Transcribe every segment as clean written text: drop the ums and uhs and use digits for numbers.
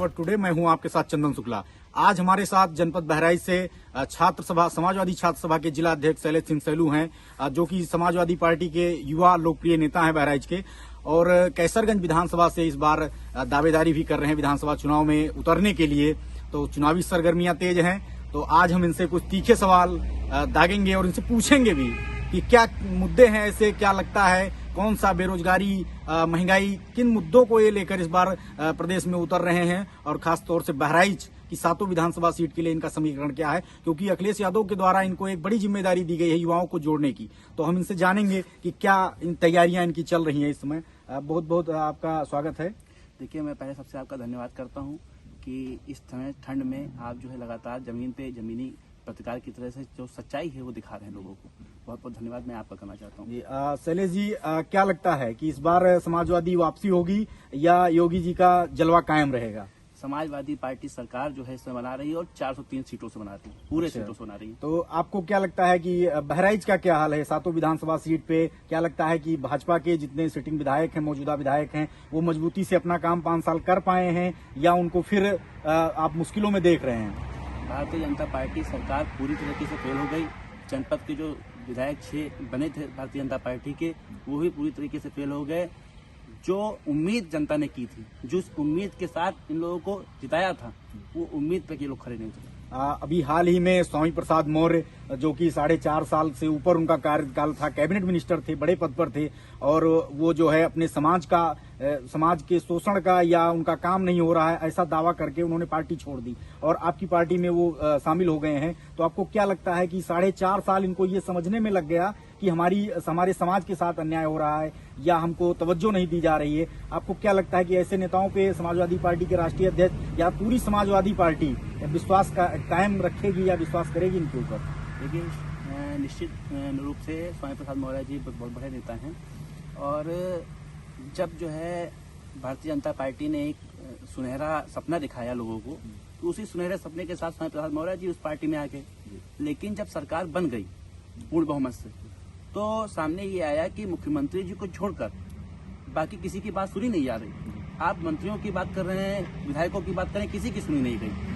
मिलावट टुडे। मैं हूं आपके साथ चंदन शुक्ला। आज हमारे साथ जनपद बहराइच से छात्र सभा समाजवादी छात्र सभा के जिला अध्यक्ष शैलेश सिंह सैलू हैं, जो कि समाजवादी पार्टी के युवा लोकप्रिय नेता हैं बहराइच के, और कैसरगंज विधानसभा से इस बार दावेदारी भी कर रहे हैं विधानसभा चुनाव में उतरने के लिए। तो चुनावी सरगर्मियां तेज हैं। तो आज हम इनसे कुछ तीखे सवाल दागेंगे और इनसे पूछेंगे भी कि क्या मुद्दे हैं ऐसे, क्या लगता है कौन सा बेरोजगारी, महंगाई, किन मुद्दों को ये लेकर इस बार प्रदेश में उतर रहे हैं, और खास तौर से बहराइच की 7 विधानसभा सीट के लिए इनका समीकरण क्या है, क्योंकि अखिलेश यादव के द्वारा इनको एक बड़ी जिम्मेदारी दी गई है युवाओं को जोड़ने की। तो हम इनसे जानेंगे कि क्या इन तैयारियां इनकी चल रही हैं इस समय। बहुत बहुत आपका स्वागत है। देखिए, मैं पहले सबसे आपका धन्यवाद करता हूं कि इस समय ठंड में आप जो है लगातार जमीन पे जमीनी पत्रकार की तरह से जो सच्चाई है वो दिखा रहे हैं लोगों को। बहुत बहुत धन्यवाद मैं आपका करना चाहता हूँ। शैलेश जी, क्या लगता है कि इस बार समाजवादी वापसी होगी या योगी जी का जलवा कायम रहेगा? समाजवादी पार्टी सरकार जो है इसमें बना रही है और 403 सीटों से बना रही है, पूरे सीटों से बना रही है। तो आपको क्या लगता है कि बहराइच का क्या हाल है 7 विधानसभा सीट पे? क्या लगता है कि भाजपा के जितने सिटिंग विधायक हैं, मौजूदा विधायक हैं, वो मजबूती से अपना काम 5 साल कर पाए हैं, या उनको फिर आप मुश्किलों में देख रहे हैं? भारतीय जनता पार्टी सरकार पूरी तरीके से फेल हो गई। जनपद के जो विधायक 6 बने थे भारतीय जनता पार्टी के, वो भी पूरी तरीके से फेल हो गए। जो उम्मीद जनता ने की थी, जिस उम्मीद के साथ इन लोगों को जिताया था, वो उम्मीद पे ये लोग खड़े नहीं थे। अभी हाल ही में स्वामी प्रसाद मौर्य, जो कि 4.5 साल से ऊपर उनका कार्यकाल था, कैबिनेट मिनिस्टर थे, बड़े पद पर थे, और वो जो है अपने समाज के शोषण का या उनका काम नहीं हो रहा है ऐसा दावा करके उन्होंने पार्टी छोड़ दी, और आपकी पार्टी में वो शामिल हो गए हैं। तो आपको क्या लगता है कि 4.5 साल इनको ये समझने में लग गया कि हमारे समाज के साथ अन्याय हो रहा है या हमको तवज्जो नहीं दी जा रही है? आपको क्या लगता है कि ऐसे नेताओं पे समाजवादी पार्टी के राष्ट्रीय अध्यक्ष या पूरी समाजवादी पार्टी विश्वास कायम रखेगी या विश्वास करेगी इनके ऊपर? देखिए, निश्चित रूप से स्वामी प्रसाद मौर्य जी बहुत बड़े नेता हैं, और जब जो है भारतीय जनता पार्टी ने एक सुनहरा सपना दिखाया लोगों को, तो उसी सुनहरे सपने के साथ स्वामी प्रसाद मौर्य जी उस पार्टी में आ गए। लेकिन जब सरकार बन गई पूर्ण बहुमत से, तो सामने ये आया कि मुख्यमंत्री जी को छोड़कर बाकी किसी की बात सुनी नहीं जा रही। आप मंत्रियों की बात कर रहे हैं, विधायकों की बात करें, किसी की सुनी नहीं गई।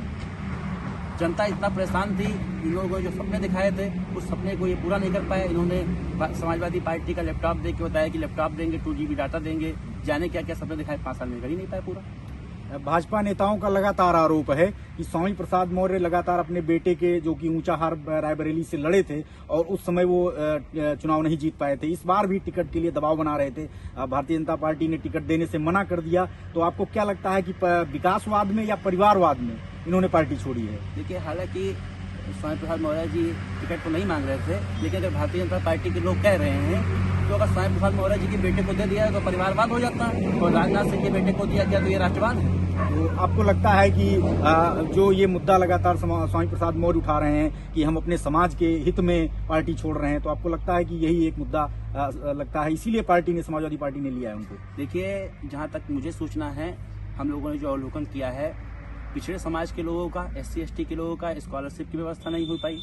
जनता इतना परेशान थी, इन लोगों ने जो सपने दिखाए थे उस सपने को ये पूरा नहीं कर पाए। इन्होंने समाजवादी पार्टी का लैपटॉप दे के बताया कि लैपटॉप देंगे, 2 GB डाटा देंगे, जाने क्या क्या सपने दिखाए, 5 साल में कर ही नहीं पाए पूरा। भाजपा नेताओं का लगातार आरोप है कि स्वामी प्रसाद मौर्य लगातार अपने बेटे के, जो कि ऊंचाहार रायबरेली से लड़े थे, और उस समय वो चुनाव नहीं जीत पाए थे। इस बार भी टिकट के लिए दबाव बना रहे थे, भारतीय जनता पार्टी ने टिकट देने से मना कर दिया। तो आपको क्या लगता है कि विकासवाद में या परिवारवाद में इन्होंने पार्टी छोड़ी है? देखिए, हालांकि स्वामी प्रसाद मौर्य जी टिकट तो नहीं मांग रहे थे, लेकिन अगर भारतीय जनता पार्टी के लोग कह रहे हैं तो अगर स्वामी प्रसाद मौर्य जी के बेटे को दे दिया तो परिवारवाद हो जाता है, और राजनाथ सिंह के बेटे को दिया गया तो ये राष्ट्रवाद है। तो आपको लगता है कि जो ये मुद्दा लगातार स्वामी प्रसाद मौर्य उठा रहे हैं कि हम अपने समाज के हित में पार्टी छोड़ रहे हैं, तो आपको लगता है कि यही एक मुद्दा लगता है इसीलिए पार्टी ने, समाजवादी पार्टी ने लिया है उनको? देखिए, जहाँ तक मुझे सूचना है, हम लोगों ने जो अवलोकन किया है, पिछड़े समाज के लोगों का, SC ST के लोगों का स्कॉलरशिप की व्यवस्था नहीं हो पाई।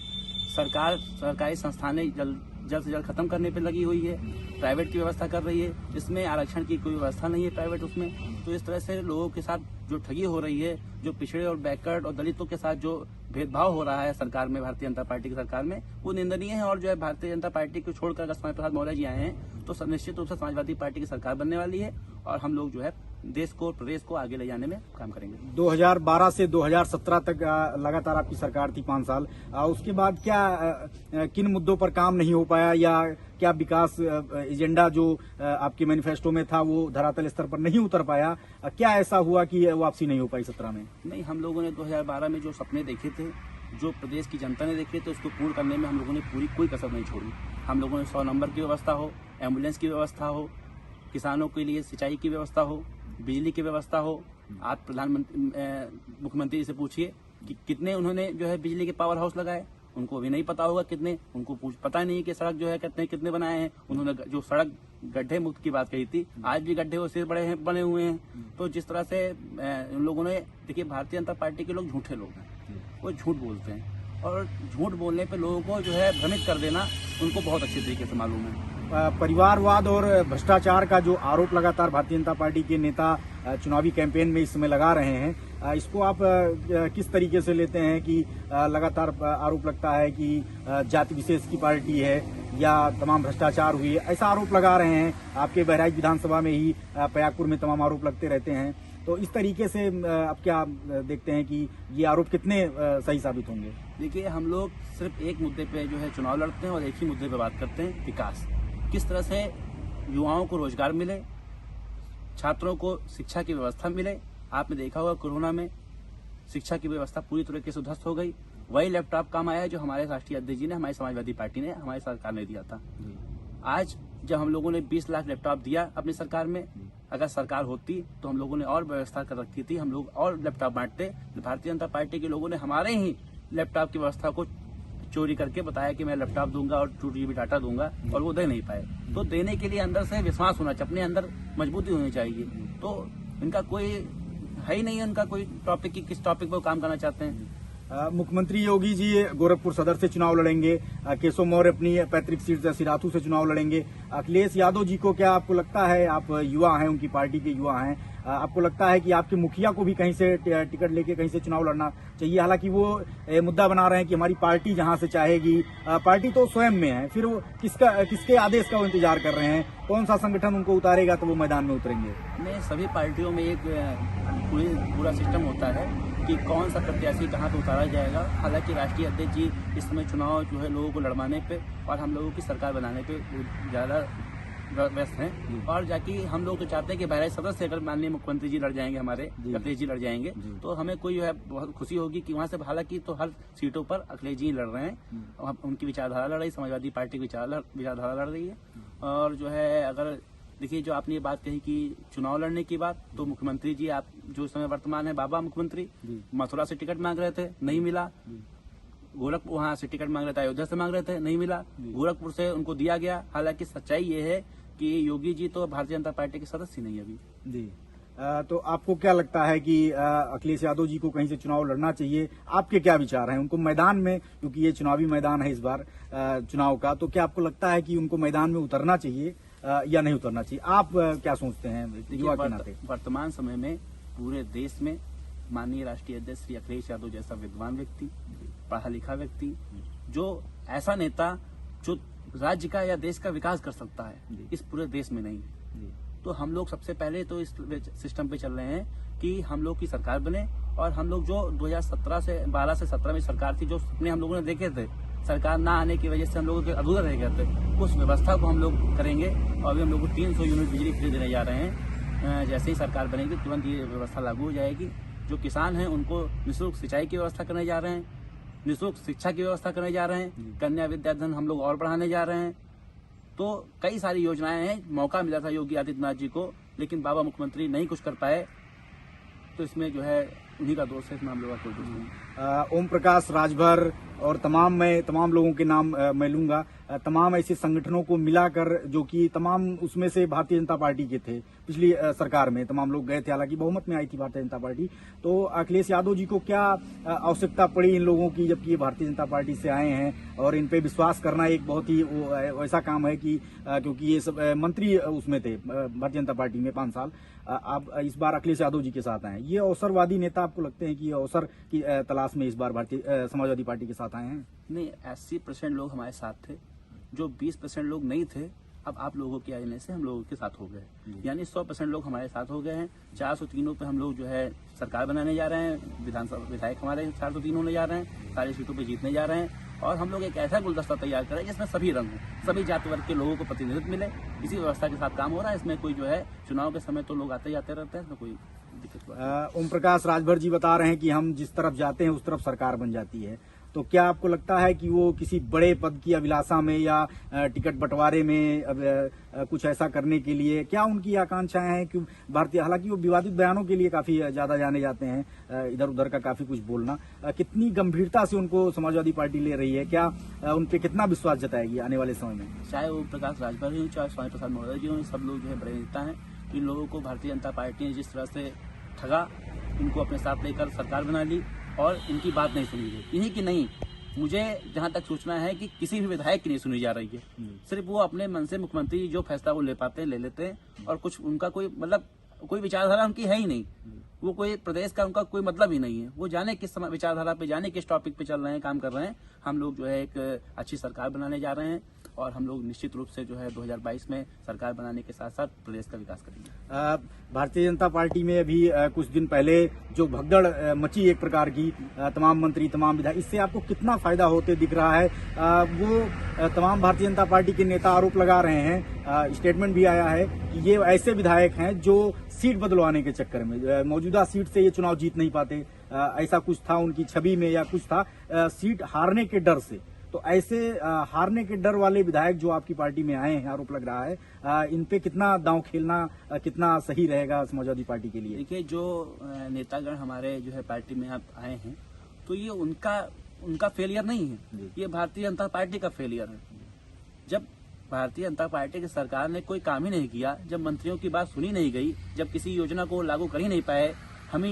सरकार सरकारी संस्थानें जल्द से जल्द खत्म करने पे लगी हुई है, प्राइवेट की व्यवस्था कर रही है, जिसमें आरक्षण की कोई व्यवस्था नहीं है प्राइवेट उसमें। तो इस तरह से लोगों के साथ जो ठगी हो रही है, जो पिछड़े और बैकवर्ड और दलितों के साथ जो भेदभाव हो रहा है सरकार में, भारतीय जनता पार्टी की सरकार में, वो निंदनीय है। और जो है भारतीय जनता पार्टी को छोड़कर अगर स्वामी प्रसाद मौर्य जी आए हैं तो निश्चित रूप से समाजवादी पार्टी की सरकार बनने वाली है, और हम लोग जो है देश को, प्रदेश को आगे ले जाने में काम करेंगे। 2012 से 2017 तक लगातार आपकी सरकार थी 5 साल। उसके बाद क्या किन मुद्दों पर काम नहीं हो पाया, या क्या विकास एजेंडा जो आपके मैनिफेस्टो में था वो धरातल स्तर पर नहीं उतर पाया? क्या ऐसा हुआ कि वापसी नहीं हो पाई 17 में? नहीं, हम लोगों ने 2012 में जो सपने देखे थे, जो प्रदेश की जनता ने देखे थे, उसको पूर्ण करने में हम लोगों ने पूरी कोई कसर नहीं छोड़ी। हम लोगों ने 100 नंबर की व्यवस्था हो, एम्बुलेंस की व्यवस्था हो, किसानों के लिए सिंचाई की व्यवस्था हो, बिजली की व्यवस्था हो। आप प्रधानमंत्री मुख्यमंत्री से पूछिए कि कितने उन्होंने जो है बिजली के पावर हाउस लगाए, उनको भी नहीं पता होगा कितने, उनको पता नहीं कि सड़क जो है कितने बनाए हैं। उन्होंने जो सड़क गड्ढे मुक्त की बात कही थी, आज भी गड्ढे उससे बने हुए हैं। तो जिस तरह से उन लोगों ने, देखिए, भारतीय जनता पार्टी के लोग झूठे लोग हैं, वो झूठ बोलते हैं, और झूठ बोलने पे लोगों को जो है भ्रमित कर देना उनको बहुत अच्छे तरीके से मालूम है। परिवारवाद और भ्रष्टाचार का जो आरोप लगातार भारतीय जनता पार्टी के नेता चुनावी कैंपेन में इस समय लगा रहे हैं, इसको आप किस तरीके से लेते हैं कि लगातार आरोप लगता है कि जाति विशेष की पार्टी है या तमाम भ्रष्टाचार हुई है, ऐसा आरोप लगा रहे हैं। आपके बहराइच विधानसभा में ही पयागपुर में तमाम आरोप लगते रहते हैं, तो इस तरीके से आप क्या देखते हैं कि ये आरोप कितने सही साबित होंगे? देखिए, हम लोग सिर्फ एक मुद्दे पे जो है चुनाव लड़ते हैं और एक ही मुद्दे पे बात करते हैं, विकास। किस तरह से युवाओं को रोजगार मिले, छात्रों को शिक्षा की व्यवस्था मिले। आपने देखा होगा कोरोना में शिक्षा की व्यवस्था पूरी तरीके से ध्वस्त हो गई। वही लैपटॉप काम आया जो हमारे राष्ट्रीय अध्यक्ष जी ने, हमारी समाजवादी पार्टी ने, हमारी सरकार ने दिया था। आज जब हम लोगों ने 20 लाख लैपटॉप दिया अपनी सरकार में, अगर सरकार होती तो हम लोगों ने और व्यवस्था कर रखी थी, हम लोग और लैपटॉप बांटते। भारतीय जनता पार्टी के लोगों ने हमारे ही लैपटॉप की व्यवस्था को चोरी करके बताया कि मैं लैपटॉप दूंगा और 2 GB डाटा दूंगा, और वो दे नहीं पाए। तो देने के लिए अंदर से विश्वास होना चाहिए, अपने अंदर मजबूती होनी चाहिए। तो इनका कोई है ही नहीं, उनका कोई टॉपिक की किस टॉपिक पर काम करना चाहते हैं। मुख्यमंत्री योगी जी गोरखपुर सदर से चुनाव लड़ेंगे, केशव मौर्य अपनी पैतृक सीट सिराथू से चुनाव लड़ेंगे। अखिलेश यादव जी को क्या आपको लगता है, आप युवा हैं, उनकी पार्टी के युवा हैं, आपको लगता है कि आपके मुखिया को भी कहीं से टिकट लेके कहीं से चुनाव लड़ना चाहिए? हालांकि वो मुद्दा बना रहे हैं कि हमारी पार्टी जहां से चाहेगी, पार्टी तो स्वयं में है, फिर वो किसके आदेश का वो इंतजार कर रहे हैं, कौन सा संगठन उनको उतारेगा तो वो मैदान में उतरेंगे? में सभी पार्टियों में एक पूरा सिस्टम होता है कि कौन सा प्रत्याशी कहाँ पे उतारा जाएगा। हालांकि राष्ट्रीय अध्यक्ष जी इस समय चुनाव जो है लोगों को लड़वाने पे और हम लोगों की सरकार बनाने पे ज़्यादा व्यस्त हैं। और जाके हम लोग तो चाहते हैं कि बहराइच सदर से अगर माननीय मुख्यमंत्री जी लड़ जाएंगे, हमारे अखिलेश जी लड़ जाएंगे, तो हमें कोई है बहुत खुशी होगी कि वहाँ से, हालांकि तो हर सीटों पर अखिलेश जी लड़ रहे हैं, उनकी विचारधारा लड़ रही, समाजवादी पार्टी की विचारधारा लड़ रही है। और जो है, अगर देखिए, जो आपने ये बात कही कि चुनाव लड़ने की बात, तो मुख्यमंत्री जी आप जो इस समय वर्तमान है, बाबा मुख्यमंत्री, मथुरा से टिकट मांग रहे थे, नहीं मिला। गोरखपुर वहाँ से टिकट मांग रहे थे, अयोध्या से मांग रहे थे, नहीं मिला। गोरखपुर से उनको दिया गया। हालांकि सच्चाई ये है कि योगी जी तो भारतीय जनता पार्टी के सदस्य नहीं अभी जी। तो आपको क्या लगता है कि अखिलेश यादव जी को कहीं से चुनाव लड़ना चाहिए? आपके क्या विचार हैं उनको मैदान में, क्योंकि ये चुनावी मैदान है इस बार चुनाव का, तो क्या आपको लगता है कि उनको मैदान में उतरना चाहिए या नहीं उतरना चाहिए? आप क्या सोचते हैं युवा के नाते? वर्तमान समय में पूरे देश में माननीय राष्ट्रीय अध्यक्ष श्री अखिलेश यादव जैसा विद्वान व्यक्ति, पढ़ा लिखा व्यक्ति, जो ऐसा नेता जो राज्य का या देश का विकास कर सकता है, इस पूरे देश में नहीं। तो हम लोग सबसे पहले तो इस सिस्टम पे चल रहे हैं कि हम लोग की सरकार बने, और हम लोग जो 2012 से 17 में सरकार थी, जो सपने हम लोगों ने देखे थे, सरकार ना आने की वजह से हम लोगों के अधूरे रह गए थे, उस व्यवस्था को हम लोग करेंगे। और अभी हम लोग को 300 यूनिट बिजली फ्री देने जा रहे हैं। जैसे ही सरकार बनेगी तुरंत ये व्यवस्था लागू हो जाएगी। जो किसान हैं उनको निःशुल्क सिंचाई की व्यवस्था करने जा रहे हैं, निःशुल्क शिक्षा की व्यवस्था करने जा रहे हैं, कन्या विद्याधन हम लोग और बढ़ाने जा रहे हैं। तो कई सारी योजनाएं हैं। मौका मिला था योगी आदित्यनाथ जी को, लेकिन बाबा मुख्यमंत्री नहीं कुछ कर पाए, तो इसमें जो है उन्हीं का दोष है, इसमें हम लोग का कोई दोष नहीं। ओम प्रकाश राजभर और तमाम लोगों के नाम मैं लूंगा, तमाम ऐसे संगठनों को मिलाकर, जो कि तमाम उसमें से भारतीय जनता पार्टी के थे, पिछली सरकार में तमाम लोग गए थे, हालांकि बहुमत में आई थी भारतीय जनता पार्टी। तो अखिलेश यादव जी को क्या आवश्यकता पड़ी इन लोगों की, जबकि ये भारतीय जनता पार्टी से आए हैं, और इन पे विश्वास करना एक बहुत ही ऐसा काम है कि क्योंकि ये सब मंत्री उसमें थे भारतीय जनता पार्टी में 5 साल, आप इस बार अखिलेश यादव जी के साथ आए हैं। ये अवसरवादी नेता आपको लगते हैं कि अवसर की तलाश में इस बार भारतीय समाजवादी पार्टी के साथ आए हैं? नहीं, 80% लोग हमारे साथ थे, जो 20% लोग नहीं थे, अब आप लोगों के आने से हम लोगों के साथ हो गए, यानी 100% लोग हमारे साथ हो गए हैं। 403 पे हम लोग जो है सरकार बनाने जा रहे हैं, विधानसभा विधायक हमारे 403 होने जा रहे हैं, सारी सीटों पे जीतने जा रहे हैं। और हम लोग एक ऐसा गुलदस्ता तैयार करें जिसमें सभी रंग हो, सभी जाति वर्ग के लोगों को प्रतिनिधित्व मिले। इसी व्यवस्था के साथ काम हो रहा है। इसमें कोई जो है चुनाव के समय तो लोग आते जाते रहते हैं, इसमें कोई दिक्कत। ओम प्रकाश राजभर जी बता रहे हैं कि हम जिस तरफ जाते हैं उस तरफ सरकार बन जाती है, तो क्या आपको लगता है कि वो किसी बड़े पद की अभिलाषा में या टिकट बंटवारे में कुछ ऐसा करने के लिए, क्या उनकी आकांक्षाएं हैं? कि भारतीय, हालांकि वो विवादित बयानों के लिए काफी ज्यादा जाने जाते हैं, इधर उधर का काफी कुछ बोलना, कितनी गंभीरता से उनको समाजवादी पार्टी ले रही है? क्या उन पे कितना विश्वास जताएगी आने वाले समय में? चाहे ओम प्रकाश राजभर ही हो, चाहे स्वामी प्रसाद मौर्य जी हो, सब लोग जो है बड़े नेता हैं। इन लोगों को भारतीय जनता पार्टी ने जिस तरह से ठगा, इनको अपने साथ लेकर सरकार बना ली और इनकी बात नहीं सुनी गई। इन्हीं की नहीं, मुझे जहां तक सूचना है कि किसी भी विधायक की नहीं सुनी जा रही है। सिर्फ वो अपने मन से मुख्यमंत्री जो फैसला वो ले पाते हैं ले लेते हैं, और कुछ उनका कोई मतलब कोई विचारधारा उनकी है ही नहीं। वो कोई प्रदेश का उनका कोई मतलब ही नहीं है। वो जाने किस समय विचारधारा पे, जाने किस टॉपिक पे चल रहे हैं, काम कर रहे हैं। हम लोग जो है एक अच्छी सरकार बनाने जा रहे हैं, और हम लोग निश्चित रूप से जो है 2022 में सरकार बनाने के साथ साथ प्रदेश का विकास करेंगे। भारतीय जनता पार्टी में अभी कुछ दिन पहले जो भगदड़ मची एक प्रकार की, तमाम मंत्री, तमाम विधायक, इससे आपको कितना फायदा होते दिख रहा है? वो तमाम भारतीय जनता पार्टी के नेता आरोप लगा रहे हैं, स्टेटमेंट भी आया है कि ये ऐसे विधायक हैं जो सीट बदलवाने के चक्कर में, मौजूदा सीट से ये चुनाव जीत नहीं पाते, ऐसा कुछ था उनकी छवि में या कुछ था, सीट हारने के डर से। तो ऐसे हारने के डर वाले विधायक जो आपकी पार्टी में आए हैं, आरोप लग रहा है, इन पे कितना दांव खेलना कितना सही रहेगा समाजवादी पार्टी के लिए? देखिए, जो नेतागण हमारे जो है पार्टी में आप आए हैं, तो ये उनका फेलियर नहीं है, ये भारतीय जनता पार्टी का फेलियर है। जब भारतीय जनता पार्टी की सरकार ने कोई काम ही नहीं किया, जब मंत्रियों की बात सुनी नहीं गई, जब किसी योजना को लागू कर ही नहीं पाए, हम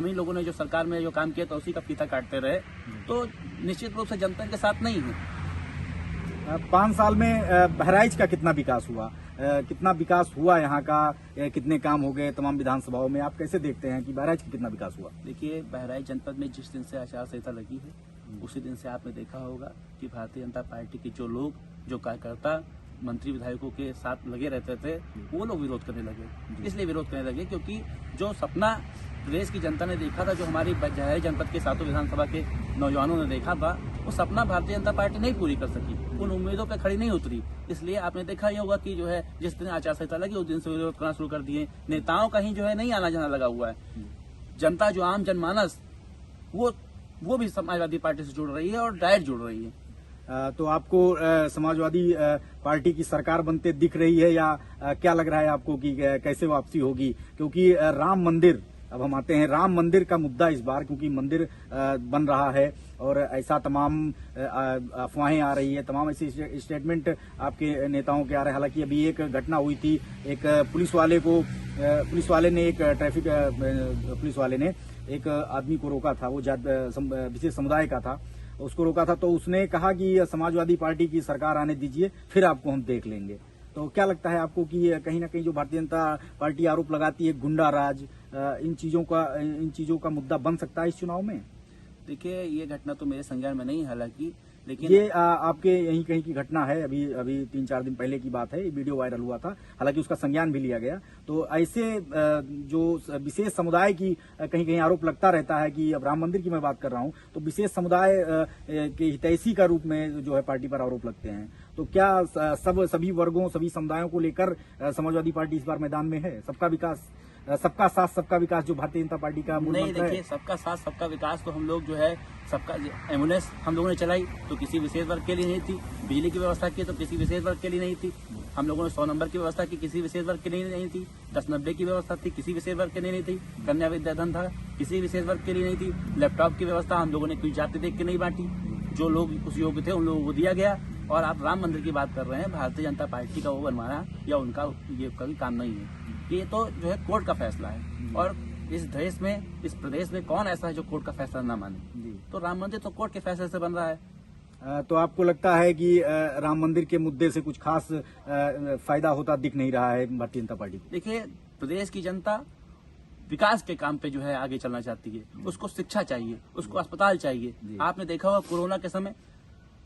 ही लोगों ने जो सरकार में जो काम किया तो उसी का फीता काटते रहे, तो निश्चित रूप से जनता के साथ नहीं है। 5 साल में बहराइच का कितना विकास हुआ, कितना विकास हुआ यहाँ का, कितने काम हो गए तमाम विधानसभाओं में? आप कैसे देखते हैं कि बहराइच का कितना विकास हुआ? देखिए, बहराइच जनपद में जिस दिन से आचार संहिता लगी है, उसी दिन से आपने देखा होगा कि भारतीय जनता पार्टी के जो लोग, जो कार्यकर्ता मंत्री विधायकों के साथ लगे रहते थे, वो लोग विरोध करने लगे। इसलिए विरोध करने लगे क्योंकि जो सपना प्रदेश की जनता ने देखा था, जो हमारी बहराइच जनपद के 7 विधानसभा के नौजवानों ने देखा था, वो सपना भारतीय जनता पार्टी नहीं पूरी कर सकी, उन उम्मीदों पर खड़ी नहीं उतरी। इसलिए आपने देखा ही होगा कि जो है जिस दिन आचार संहिता लगी उस दिन से विरोध करना शुरू कर दिए। नेताओं का ही जो है नहीं आना जाना लगा हुआ है। जनता, जो आम जनमानस, वो भी समाजवादी पार्टी से जुड़ रही है और डायरेक्ट जुड़ रही है। तो आपको समाजवादी पार्टी की सरकार बनते दिख रही है, या क्या लग रहा है आपको कि कैसे वापसी होगी? क्योंकि राम मंदिर, अब हम आते हैं राम मंदिर का मुद्दा इस बार, क्योंकि मंदिर बन रहा है और ऐसा तमाम अफवाहें आ रही है, तमाम ऐसे स्टेटमेंट आपके नेताओं के आ रहे हैं। हालांकि अभी एक घटना हुई थी, एक पुलिस वाले ने एक आदमी को रोका था, वो विशेष समुदाय का था, उसको रोका था, तो उसने कहा कि समाजवादी पार्टी की सरकार आने दीजिए, फिर आपको हम देख लेंगे। तो क्या लगता है आपको कि कहीं ना कहीं जो भारतीय जनता पार्टी आरोप लगाती है गुंडा राज, इन चीजों का मुद्दा बन सकता है इस चुनाव में? देखिए, ये घटना तो मेरे संज्ञान में नहीं, हालांकि लेकिन ये आपके यहीं कहीं की घटना है, अभी 3-4 दिन पहले की बात है, ये वीडियो वायरल हुआ था, हालांकि उसका संज्ञान भी लिया गया। तो ऐसे जो विशेष समुदाय की कहीं कहीं आरोप लगता रहता है कि, अब राम मंदिर की मैं बात कर रहा हूं, तो विशेष समुदाय के हितैषी का रूप में जो है पार्टी पर आरोप लगते हैं। तो क्या सभी वर्गों, सभी समुदायों को लेकर समाजवादी पार्टी इस बार मैदान में है? सबका विकास, सबका साथ सबका विकास जो भारतीय जनता पार्टी का मूल मंत्र है। देखिए, सबका साथ सबका विकास तो हम लोग जो है, सबका एम्बुलेंस हम लोगों ने चलाई तो किसी विशेष वर्ग के लिए नहीं थी, बिजली की व्यवस्था की तो किसी विशेष वर्ग के लिए नहीं थी, हम लोगों ने 100 नंबर की व्यवस्था की, किसी विशेष वर्ग के लिए नहीं थी, 10-90 की व्यवस्था थी, किसी विशेष वर्ग के लिए नहीं थी, कन्या विद्याधन था, किसी विशेष वर्ग के लिए नहीं थी, लैपटॉप की व्यवस्था हम लोगों ने कोई जाति देख के नहीं बांटी, जो लोग उस योग्य थे उन लोगों को दिया गया। और आप राम मंदिर की बात कर रहे हैं, भारतीय जनता पार्टी का वो बनवाना या उनका ये कभी काम नहीं है, ये तो जो है कोर्ट का फैसला है। और इस देश में, इस प्रदेश में कौन ऐसा है जो कोर्ट का फैसला ना माने? तो राम मंदिर तो कोर्ट के फैसले से बन रहा है। तो आपको लगता है कि राम मंदिर के मुद्दे से कुछ खास फायदा होता दिख नहीं रहा है भारतीय जनता पार्टी को? देखिए, प्रदेश की जनता विकास के काम पे जो है आगे चलना चाहती है, उसको शिक्षा चाहिए, उसको अस्पताल चाहिए। आपने देखा होगा कोरोना के समय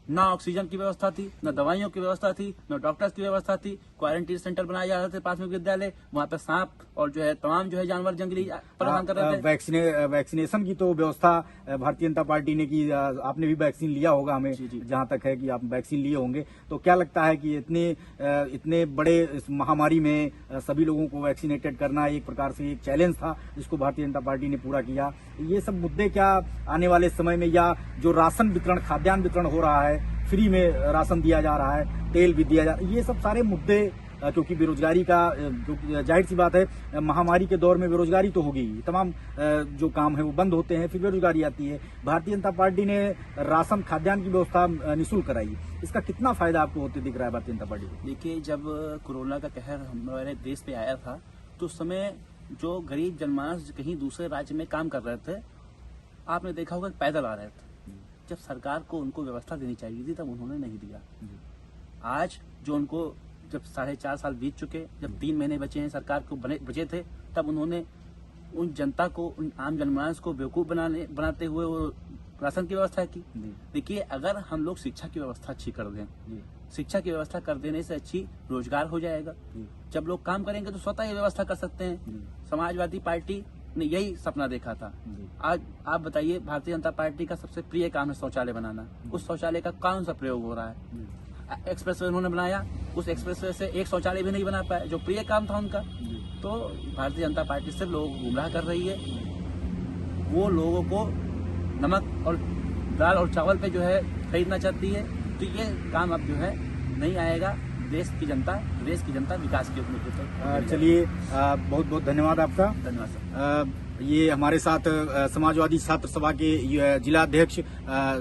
ना ऑक्सीजन की व्यवस्था थी, न दवाइयों की व्यवस्था थी, न डॉक्टर्स की व्यवस्था थी, क्वारंटीन सेंटर बनाए जा रहे थे प्राथमिक विद्यालय, वहाँ पे सांप और जो है तमाम जो है जानवर जंगली परेशान कर रहे थे। वैक्सीनेशन की तो व्यवस्था भारतीय जनता पार्टी ने की, आपने भी वैक्सीन लिया होगा, हमें जहाँ तक है कि आप वैक्सीन लिए होंगे। तो क्या लगता है कि इतने बड़े इस महामारी में सभी लोगों को वैक्सीनेटेड करना एक प्रकार से एक चैलेंज था, जिसको भारतीय जनता पार्टी ने पूरा किया। ये सब मुद्दे क्या आने वाले समय में, या जो राशन वितरण, खाद्यान्न वितरण हो रहा है, फ्री में राशन दिया जा रहा है, तेल भी दिया जा रहा है, ये सब सारे मुद्दे, क्योंकि बेरोजगारी का, जो जाहिर सी बात है, महामारी के दौर में बेरोजगारी तो होगी, तमाम जो काम है वो बंद होते हैं, फिर बेरोजगारी आती है। भारतीय जनता पार्टी ने राशन, खाद्यान्न की व्यवस्था निःशुल्क कराई, इसका कितना फायदा आपको होते दिख रहा है भारतीय जनता पार्टी को? देखिए, जब कोरोना का कहर हमारे देश पे आया था, तो उस समय जो गरीब जनमानस कहीं दूसरे राज्य में काम कर रहे थे, आपने देखा होगा पैदल आ रहे थे, जब सरकार को उनको व्यवस्था देनी चाहिए थी तब उन्होंने नहीं दिया। आज जो उनको जब 4.5 साल बीत चुके, जब 3 महीने बचे हैं सरकार को बचे थे, तब उन्होंने उन जनता को, उन आम जनमानस को बेवकूफ बनाते हुए वो राशन की व्यवस्था की। देखिए, अगर हम लोग शिक्षा की व्यवस्था अच्छी कर दें, शिक्षा की व्यवस्था कर देने से अच्छी रोजगार हो जाएगा। जब लोग काम करेंगे तो स्वतः ये व्यवस्था कर सकते हैं। समाजवादी पार्टी ने यही सपना देखा था। आज आप बताइए, भारतीय जनता पार्टी का सबसे प्रिय काम है शौचालय बनाना। उस शौचालय का कौन सा प्रयोग हो रहा है? एक्सप्रेसवे उन्होंने बनाया, उस एक्सप्रेसवे से एक शौचालय भी नहीं बना पाया, जो प्रिय काम था उनका। तो भारतीय जनता पार्टी सिर्फ लोगों को गुमराह कर रही है। वो लोगों को नमक और दाल और चावल पे जो है खरीदना चाहती है। तो ये काम अब जो है नहीं आएगा। देश की जनता विकास के मुद्दे पर। चलिए, बहुत बहुत धन्यवाद आपका। धन्यवाद सर। ये हमारे साथ समाजवादी छात्र सभा के जिला अध्यक्ष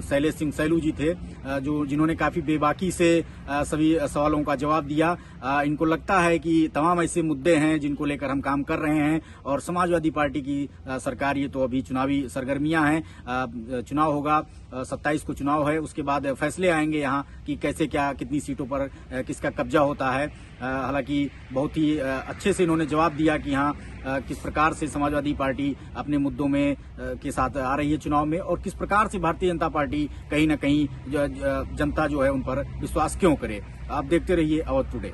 शैलेश सिंह सैलू जी थे, जिन्होंने काफी बेबाकी से सभी सवालों का जवाब दिया। इनको लगता है कि तमाम ऐसे मुद्दे हैं जिनको लेकर हम काम कर रहे हैं, और समाजवादी पार्टी की सरकार, ये तो अभी चुनावी सरगर्मियां हैं। चुनाव होगा, 27 को चुनाव है, उसके बाद फैसले आएंगे यहाँ कि कैसे क्या कितनी सीटों पर किसका कब्जा होता है। हालांकि बहुत ही अच्छे से इन्होंने जवाब दिया कि यहाँ किस प्रकार से समाजवादी पार्टी अपने मुद्दों में के साथ आ रही है चुनाव में, और किस प्रकार से भारतीय जनता पार्टी कहीं न कहीं जनता जो है उन पर विश्वास क्यों करे। आप देखते रहिए अवध टुडे।